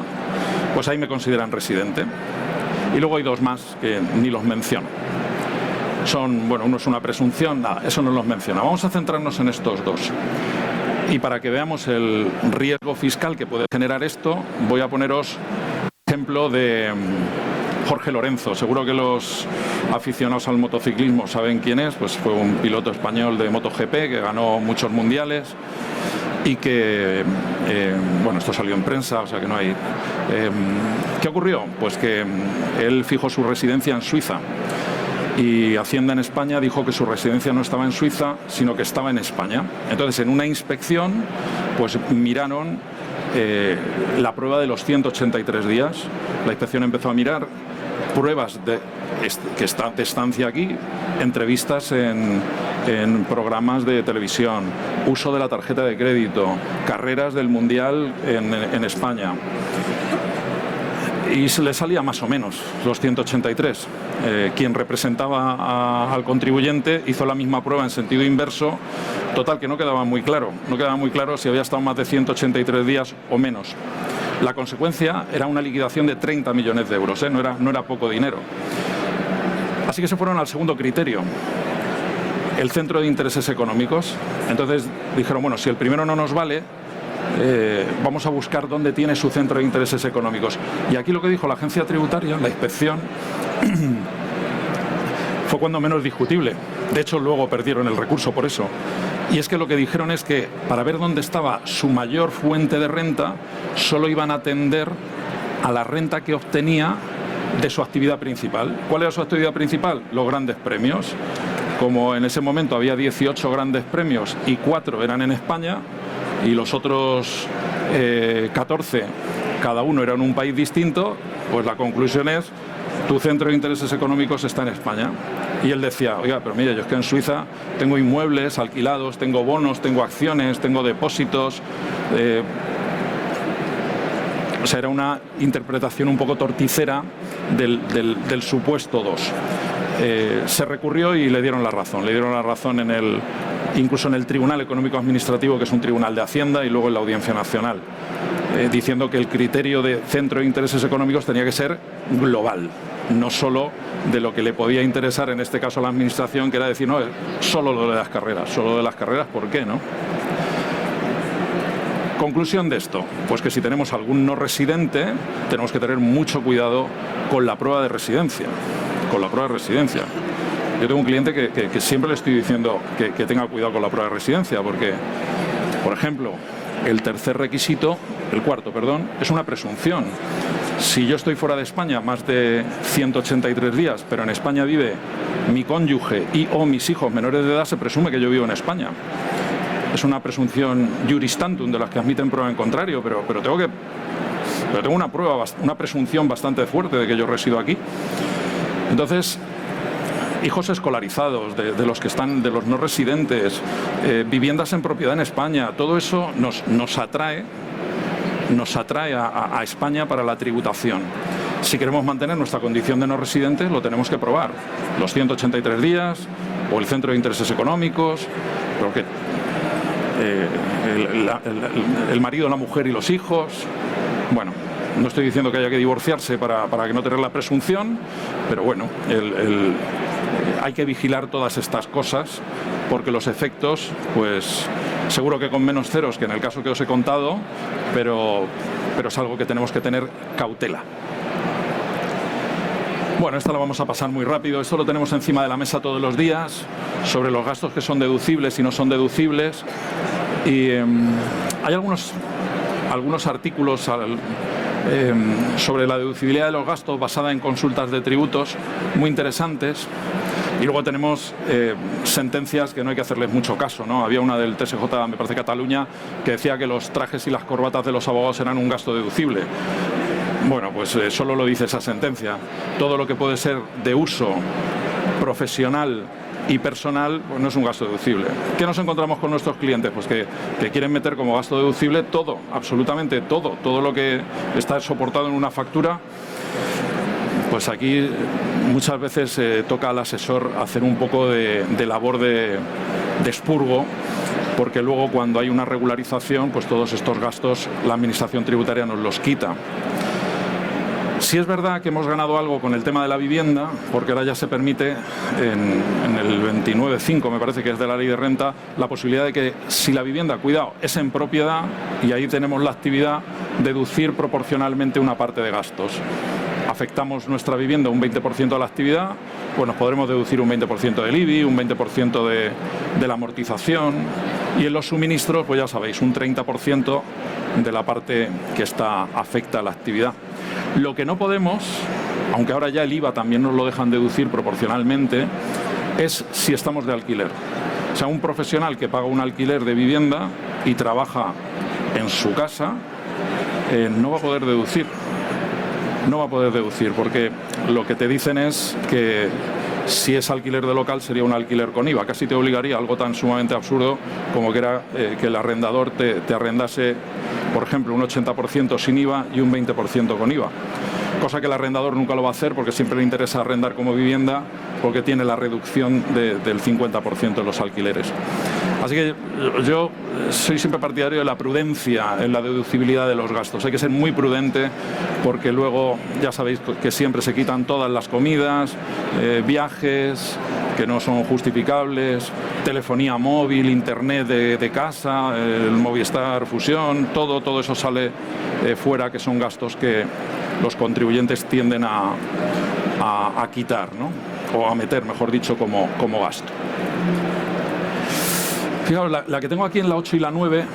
pues ahí me consideran residente. Y luego hay 2 más que ni los menciono. Uno es una presunción, nada, eso no los menciona. Vamos a centrarnos en estos 2. Y para que veamos el riesgo fiscal que puede generar esto, voy a poneros ejemplo de Jorge Lorenzo. Seguro que los aficionados al motociclismo saben quién es, pues fue un piloto español de MotoGP que ganó muchos mundiales y que, esto salió en prensa, o sea que no hay... ¿Qué ocurrió? Pues que él fijó su residencia en Suiza y Hacienda en España dijo que su residencia no estaba en Suiza, sino que estaba en España. Entonces, en una inspección, pues miraron la prueba de los 183 días. La inspección empezó a mirar pruebas de estancia aquí, entrevistas en programas de televisión, uso de la tarjeta de crédito, carreras del Mundial en España. y se le salía más o menos los 183. Quien representaba al contribuyente hizo la misma prueba en sentido inverso, total que no quedaba muy claro si había estado más de 183 días o menos. La consecuencia era una liquidación de 30 millones de euros, no era poco dinero. Así que se fueron al segundo criterio, el centro de intereses económicos. Entonces dijeron, bueno, si el primero no nos vale, vamos a buscar dónde tiene su centro de intereses económicos. Y aquí lo que dijo la agencia tributaria, la inspección, fue cuando menos discutible. De hecho, luego perdieron el recurso por eso. Y es que lo que dijeron es que para ver dónde estaba su mayor fuente de renta, solo iban a atender a la renta que obtenía de su actividad principal. ¿Cuál era su actividad principal? Los grandes premios. Como en ese momento había 18 grandes premios y 4 eran en España, y los otros 14, cada uno era en un país distinto, pues la conclusión es, tu centro de intereses económicos está en España. Y él decía, oiga, pero mira, yo es que en Suiza tengo inmuebles alquilados, tengo bonos, tengo acciones, tengo depósitos. O sea, era una interpretación un poco torticera del supuesto 2. Se recurrió y le dieron la razón. Le dieron la razón incluso en el Tribunal Económico Administrativo, que es un tribunal de Hacienda, y luego en la Audiencia Nacional, diciendo que el criterio de centro de intereses económicos tenía que ser global, no solo de lo que le podía interesar en este caso a la Administración, que era decir, no, solo lo de las carreras. Solo de las carreras, ¿por qué no? Conclusión de esto, pues que si tenemos algún no residente, tenemos que tener mucho cuidado con la prueba de residencia. Yo tengo un cliente que siempre le estoy diciendo que tenga cuidado con la prueba de residencia, porque, por ejemplo, el cuarto, es una presunción. Si yo estoy fuera de España más de 183 días, pero en España vive mi cónyuge o mis hijos menores de edad, se presume que yo vivo en España. Es una presunción juris tantum, de las que admiten prueba en contrario, pero tengo una presunción bastante fuerte de que yo resido aquí. Entonces, hijos escolarizados, de los no residentes, viviendas en propiedad en España, todo eso nos atrae a España para la tributación. Si queremos mantener nuestra condición de no residentes, lo tenemos que probar. Los 183 días, o el centro de intereses económicos, porque el marido, la mujer y los hijos. Bueno, no estoy diciendo que haya que divorciarse para que no tener la presunción, pero bueno, hay que vigilar todas estas cosas, porque los efectos, pues seguro que con menos ceros que en el caso que os he contado, pero es algo que tenemos que tener cautela. Bueno, esta la vamos a pasar muy rápido. Esto lo tenemos encima de la mesa todos los días, sobre los gastos que son deducibles y no son deducibles. Y hay algunos artículos sobre la deducibilidad de los gastos basada en consultas de tributos muy interesantes. Y luego tenemos sentencias que no hay que hacerles mucho caso, ¿no? Había una del TSJ, me parece, Cataluña, que decía que los trajes y las corbatas de los abogados eran un gasto deducible. Bueno, pues solo lo dice esa sentencia. Todo lo que puede ser de uso profesional y personal, pues no es un gasto deducible. ¿Qué nos encontramos con nuestros clientes? Pues que quieren meter como gasto deducible todo, absolutamente todo lo que está soportado en una factura. Pues aquí muchas veces toca al asesor hacer un poco de labor de expurgo, porque luego cuando hay una regularización, pues todos estos gastos la Administración Tributaria nos los quita. Sí es verdad que hemos ganado algo con el tema de la vivienda, porque ahora ya se permite, en el 29.5, me parece que es de la Ley de Renta, la posibilidad de que si la vivienda, cuidado, es en propiedad, y ahí tenemos la actividad, deducir proporcionalmente una parte de gastos. Afectamos nuestra vivienda un 20% a la actividad, pues nos podremos deducir un 20% del IBI, un 20% de la amortización, y en los suministros, pues ya sabéis, un 30% de la parte que afecta a la actividad. Lo que no podemos, aunque ahora ya el IVA también nos lo dejan deducir proporcionalmente, es si estamos de alquiler. O sea, un profesional que paga un alquiler de vivienda y trabaja en su casa, no va a poder deducir. No va a poder deducir, porque lo que te dicen es que si es alquiler de local sería un alquiler con IVA. Casi te obligaría a algo tan sumamente absurdo como que era que el arrendador te arrendase por ejemplo, un 80% sin IVA y un 20% con IVA. Cosa que el arrendador nunca lo va a hacer porque siempre le interesa arrendar como vivienda porque tiene la reducción del 50% de los alquileres. Así que yo soy siempre partidario de la prudencia en la deducibilidad de los gastos. Hay que ser muy prudente porque luego ya sabéis que siempre se quitan todas las comidas, viajes que no son justificables, telefonía móvil, internet de casa, el Movistar Fusión, todo eso sale fuera, que son gastos que los contribuyentes tienden a quitar, ¿no? O a meter, mejor dicho, como gasto. Fijaos, la que tengo aquí en la 8 y la 9,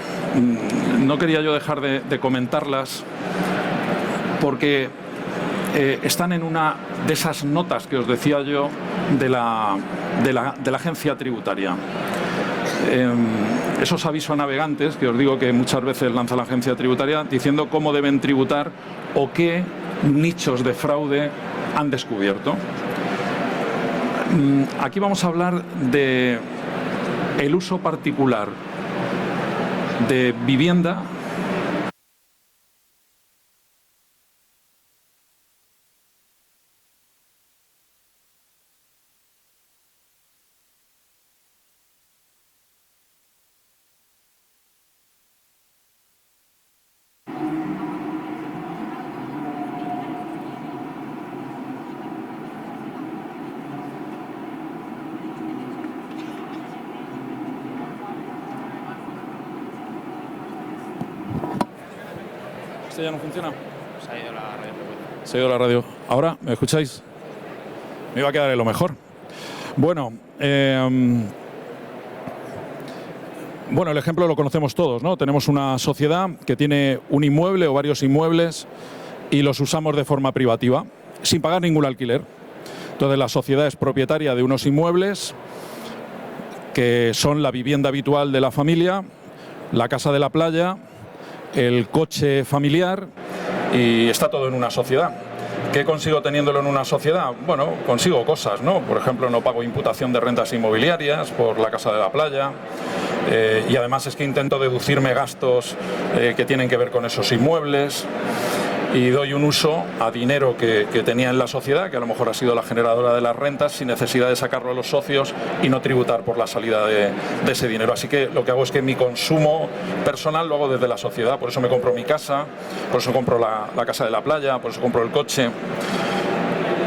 no quería yo dejar de comentarlas porque están en una de esas notas que os decía yo de la agencia tributaria. Esos avisos a navegantes que os digo que muchas veces lanza la agencia tributaria diciendo cómo deben tributar o qué nichos de fraude han descubierto. Aquí vamos a hablar de el uso particular de vivienda ¿Este ya no funciona? Se ha ido la radio. Se ha ido la radio. ¿Ahora me escucháis? Me iba a quedar en lo mejor. Bueno, el ejemplo lo conocemos todos, ¿no? Tenemos una sociedad que tiene un inmueble o varios inmuebles y los usamos de forma privativa, sin pagar ningún alquiler. Entonces la sociedad es propietaria de unos inmuebles que son la vivienda habitual de la familia, la casa de la playa, el coche familiar, y está todo en una sociedad. ¿Qué consigo teniéndolo en una sociedad? Bueno, consigo cosas, ¿no? Por ejemplo, no pago imputación de rentas inmobiliarias por la casa de la playa, y además es que intento deducirme gastos que tienen que ver con esos inmuebles, y doy un uso a dinero que tenía en la sociedad, que a lo mejor ha sido la generadora de las rentas, sin necesidad de sacarlo a los socios y no tributar por la salida de ese dinero. Así que lo que hago es que mi consumo personal lo hago desde la sociedad. Por eso me compro mi casa, por eso compro la casa de la playa, por eso compro el coche.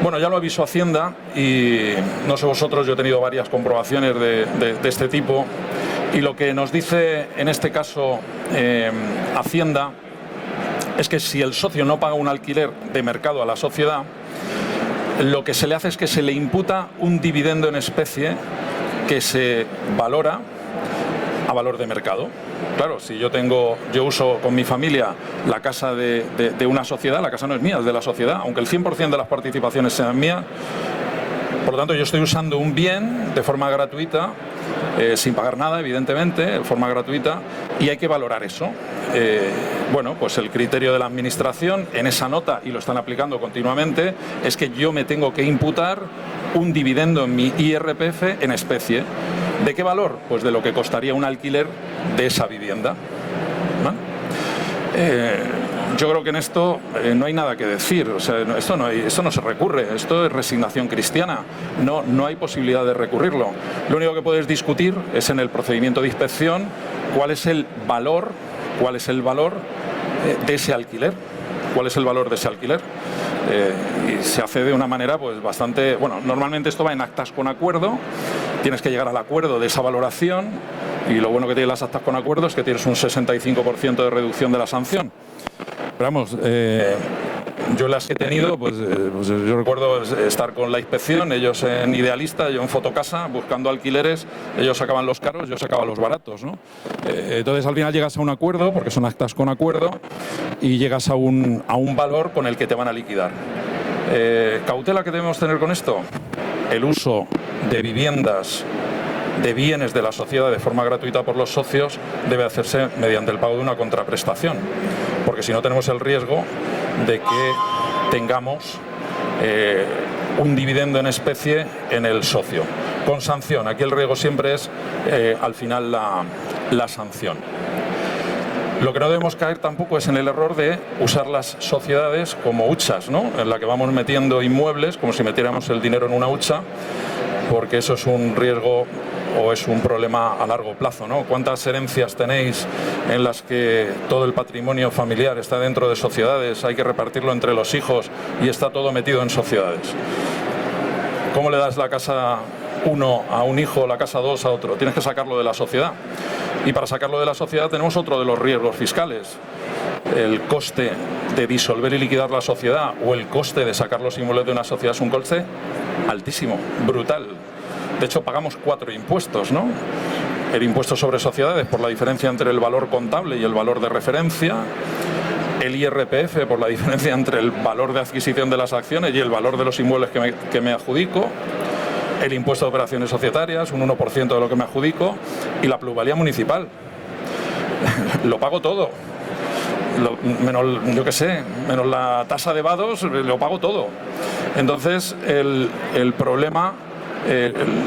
Bueno, ya lo aviso a Hacienda y no sé vosotros, yo he tenido varias comprobaciones de este tipo, y lo que nos dice en este caso Hacienda es que si el socio no paga un alquiler de mercado a la sociedad, lo que se le hace es que se le imputa un dividendo en especie que se valora a valor de mercado. Claro, si yo uso con mi familia la casa de una sociedad, la casa no es mía, es de la sociedad, aunque el 100% de las participaciones sean mías. Por lo tanto, yo estoy usando un bien de forma gratuita, sin pagar nada, evidentemente, de forma gratuita, y hay que valorar eso. Bueno, pues el criterio de la Administración en esa nota, y lo están aplicando continuamente, es que yo me tengo que imputar un dividendo en mi IRPF en especie. ¿De qué valor? Pues de lo que costaría un alquiler de esa vivienda, ¿no? Yo creo que en esto no hay nada que decir. O sea, esto no se recurre, esto es resignación cristiana, no hay posibilidad de recurrirlo. Lo único que puedes discutir es en el procedimiento de inspección cuál es el valor de ese alquiler. ¿Cuál es el valor de ese alquiler? Y se hace de una manera pues bastante... Bueno, normalmente esto va en actas con acuerdo, tienes que llegar al acuerdo de esa valoración, y lo bueno que tienen las actas con acuerdo es que tienes un 65% de reducción de la sanción. Pero vamos, yo las que he tenido, pues yo recuerdo estar con la inspección, ellos en Idealista, yo en Fotocasa, buscando alquileres, ellos sacaban los caros, yo sacaba los baratos, ¿no? Entonces al final llegas a un acuerdo, porque son actas con acuerdo, y llegas a un valor con el que te van a liquidar. ¿Cautela que debemos tener con esto? El uso de viviendas, de bienes de la sociedad de forma gratuita por los socios debe hacerse mediante el pago de una contraprestación, porque si no tenemos el riesgo de que tengamos un dividendo en especie en el socio, con sanción. Aquí el riesgo siempre es al final la sanción. Lo que no debemos caer tampoco es en el error de usar las sociedades como huchas, ¿no? En la que vamos metiendo inmuebles como si metiéramos el dinero en una hucha, porque eso es un riesgo o es un problema a largo plazo, ¿no? ¿Cuántas herencias tenéis en las que todo el patrimonio familiar está dentro de sociedades, hay que repartirlo entre los hijos y está todo metido en sociedades? ¿Cómo le das la casa 1 a un hijo, la casa 2 a otro? Tienes que sacarlo de la sociedad. Y para sacarlo de la sociedad tenemos otro de los riesgos fiscales. El coste de disolver y liquidar la sociedad o el coste de sacar los inmuebles de una sociedad es un coste altísimo, brutal. De hecho, pagamos 4 impuestos, ¿no? El impuesto sobre sociedades por la diferencia entre el valor contable y el valor de referencia. El IRPF por la diferencia entre el valor de adquisición de las acciones y el valor de los inmuebles que me adjudico. El impuesto de operaciones societarias, un 1% de lo que me adjudico, y la plusvalía municipal. Lo pago todo. Menos, yo qué sé, menos la tasa de vados, lo pago todo. Entonces, el problema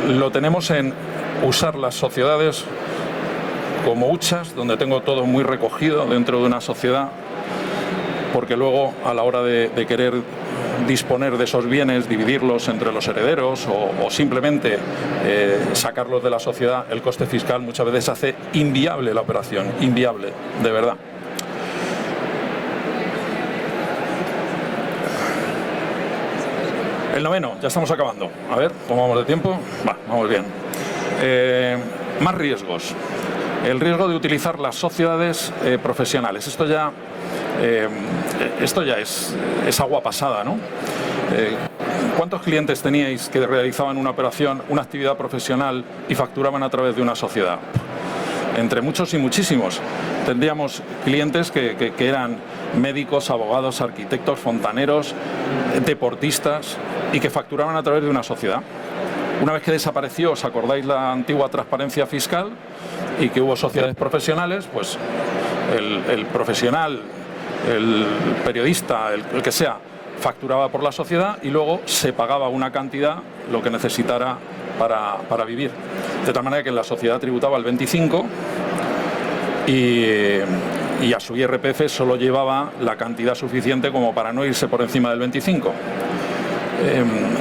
lo tenemos en usar las sociedades como huchas, donde tengo todo muy recogido dentro de una sociedad, porque luego, a la hora de querer disponer de esos bienes, dividirlos entre los herederos o simplemente sacarlos de la sociedad, el coste fiscal muchas veces hace inviable la operación, inviable, de verdad. El noveno, ya estamos acabando. A ver, ¿cómo vamos de tiempo? Vamos bien. Más riesgos. El riesgo de utilizar las sociedades profesionales. Esto ya es agua pasada, ¿no? ¿Cuántos clientes teníais que realizaban una operación, una actividad profesional y facturaban a través de una sociedad? Entre muchos y muchísimos. Tendríamos clientes que eran médicos, abogados, arquitectos, fontaneros, deportistas y que facturaban a través de una sociedad. Una vez que desapareció, ¿os acordáis la antigua transparencia fiscal? Y que hubo sociedades profesionales, pues el profesional, el periodista, el que sea, facturaba por la sociedad y luego se pagaba una cantidad, lo que necesitara para vivir. De tal manera que la sociedad tributaba el 25% y a su IRPF solo llevaba la cantidad suficiente como para no irse por encima del 25%.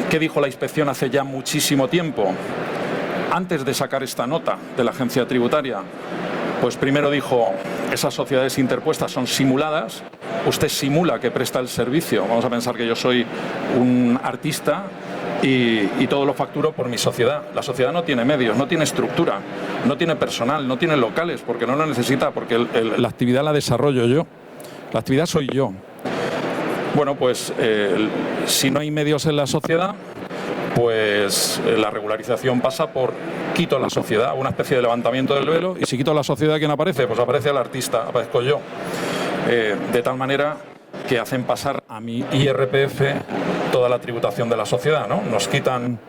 ¿Qué dijo la inspección hace ya muchísimo tiempo? Antes de sacar esta nota de la agencia tributaria, pues primero dijo, esas sociedades interpuestas son simuladas, usted simula que presta el servicio, vamos a pensar que yo soy un artista y todo lo facturo por mi sociedad. La sociedad no tiene medios, no tiene estructura, no tiene personal, no tiene locales, porque no lo necesita, porque la actividad la desarrollo yo, la actividad soy yo. Bueno, pues si no hay medios en la sociedad, pues la regularización pasa por quito la sociedad, una especie de levantamiento del velo, y si quito la sociedad, ¿quién aparece? Pues aparece el artista, aparezco yo. De tal manera que hacen pasar a mi IRPF toda la tributación de la sociedad, ¿no? Nos quitan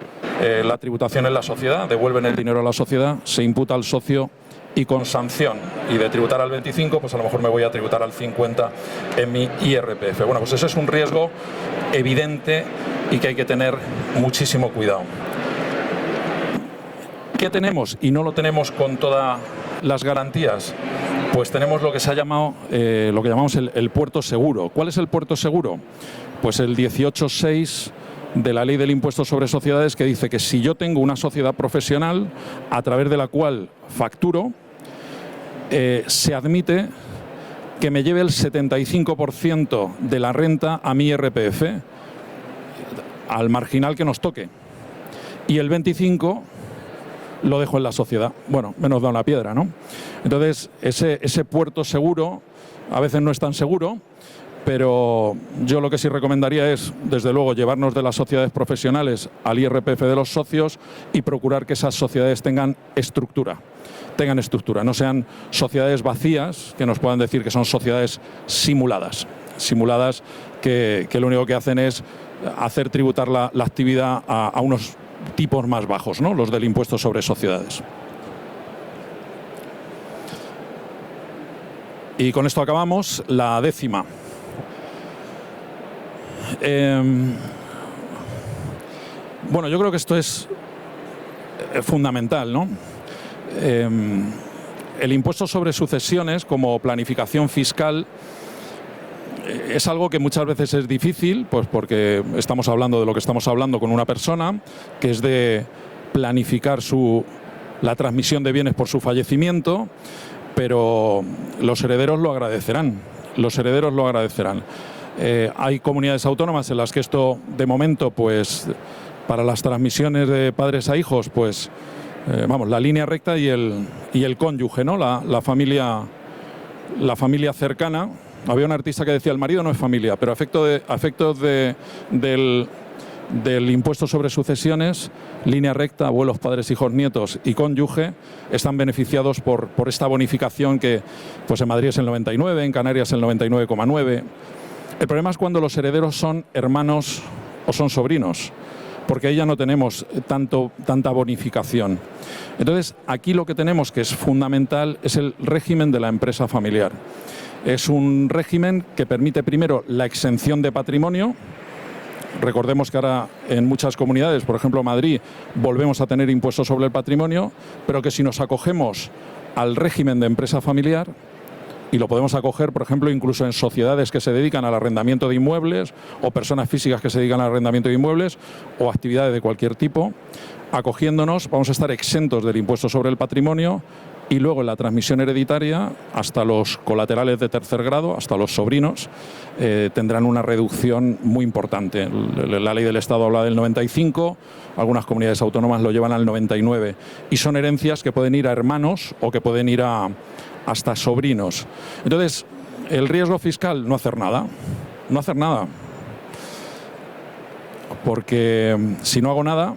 la tributación en la sociedad, devuelven el dinero a la sociedad, se imputa al socio y con sanción. Y de tributar al 25, pues a lo mejor me voy a tributar al 50 en mi IRPF. Bueno, pues eso es un riesgo evidente y que hay que tener muchísimo cuidado. ¿Qué tenemos? Y no lo tenemos con todas las garantías. Pues tenemos lo que se ha llamado, lo que llamamos el puerto seguro. ¿Cuál es el puerto seguro? Pues el 18.6 de la Ley del Impuesto sobre Sociedades, que dice que si yo tengo una sociedad profesional a través de la cual facturo, se admite que me lleve el 75% de la renta a mi IRPF, al marginal que nos toque, y el 25% lo dejo en la sociedad. Bueno, menos da una piedra, ¿no? Entonces, ese puerto seguro a veces no es tan seguro, pero yo lo que sí recomendaría es, desde luego, llevarnos de las sociedades profesionales al IRPF de los socios y procurar que esas sociedades tengan estructura, no sean sociedades vacías que nos puedan decir que son sociedades simuladas que lo único que hacen es hacer tributar la actividad a unos tipos más bajos, ¿no? Los del impuesto sobre sociedades. Y con esto acabamos. La décima. Bueno, yo creo que esto es fundamental, ¿no? el impuesto sobre sucesiones como planificación fiscal es algo que muchas veces es difícil, pues porque estamos hablando de lo que estamos hablando con una persona, que es de planificar la transmisión de bienes por su fallecimiento, pero los herederos lo agradecerán. Los herederos lo agradecerán. Hay comunidades autónomas en las que esto, de momento, pues para las transmisiones de padres a hijos, pues la línea recta y el cónyuge, ¿no? La familia cercana. Había un artista que decía, el marido no es familia, pero a efectos del impuesto sobre sucesiones, línea recta, abuelos, padres, hijos, nietos y cónyuge están beneficiados por esta bonificación que pues en Madrid es el 99, en Canarias el 99,9. El problema es cuando los herederos son hermanos o son sobrinos, porque ahí ya no tenemos tanta bonificación. Entonces, aquí lo que tenemos que es fundamental es el régimen de la empresa familiar. Es un régimen que permite primero la exención de patrimonio. Recordemos que ahora en muchas comunidades, por ejemplo Madrid, volvemos a tener impuestos sobre el patrimonio, pero que si nos acogemos al régimen de empresa familiar, y lo podemos acoger, por ejemplo, incluso en sociedades que se dedican al arrendamiento de inmuebles o personas físicas que se dedican al arrendamiento de inmuebles o actividades de cualquier tipo, acogiéndonos vamos a estar exentos del impuesto sobre el patrimonio. Y luego en la transmisión hereditaria, hasta los colaterales de tercer grado, hasta los sobrinos, tendrán una reducción muy importante. La ley del Estado habla del 95, algunas comunidades autónomas lo llevan al 99. Y son herencias que pueden ir a hermanos o que pueden ir hasta sobrinos. Entonces, el riesgo fiscal, no hacer nada. No hacer nada. Porque si no hago nada...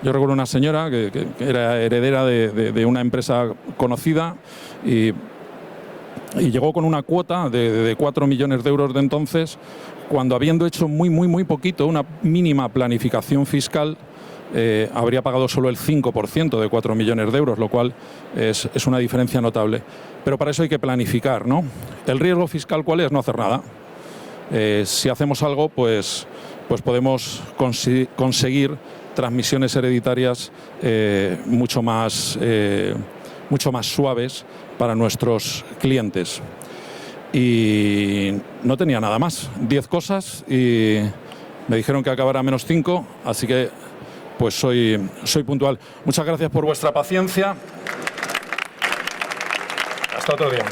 Yo recuerdo una señora que era heredera de una empresa conocida y llegó con una cuota de 4 millones de euros de entonces, cuando habiendo hecho muy poquito, una mínima planificación fiscal, habría pagado solo el 5% de 4 millones de euros, lo cual es una diferencia notable. Pero para eso hay que planificar, ¿no? ¿El riesgo fiscal cuál es? No hacer nada. Si hacemos algo, pues podemos conseguir transmisiones hereditarias mucho más suaves para nuestros clientes. Y no tenía nada más, 10 cosas y me dijeron que acabara a -5, así que pues soy puntual. Muchas gracias por vuestra paciencia. Hasta otro día.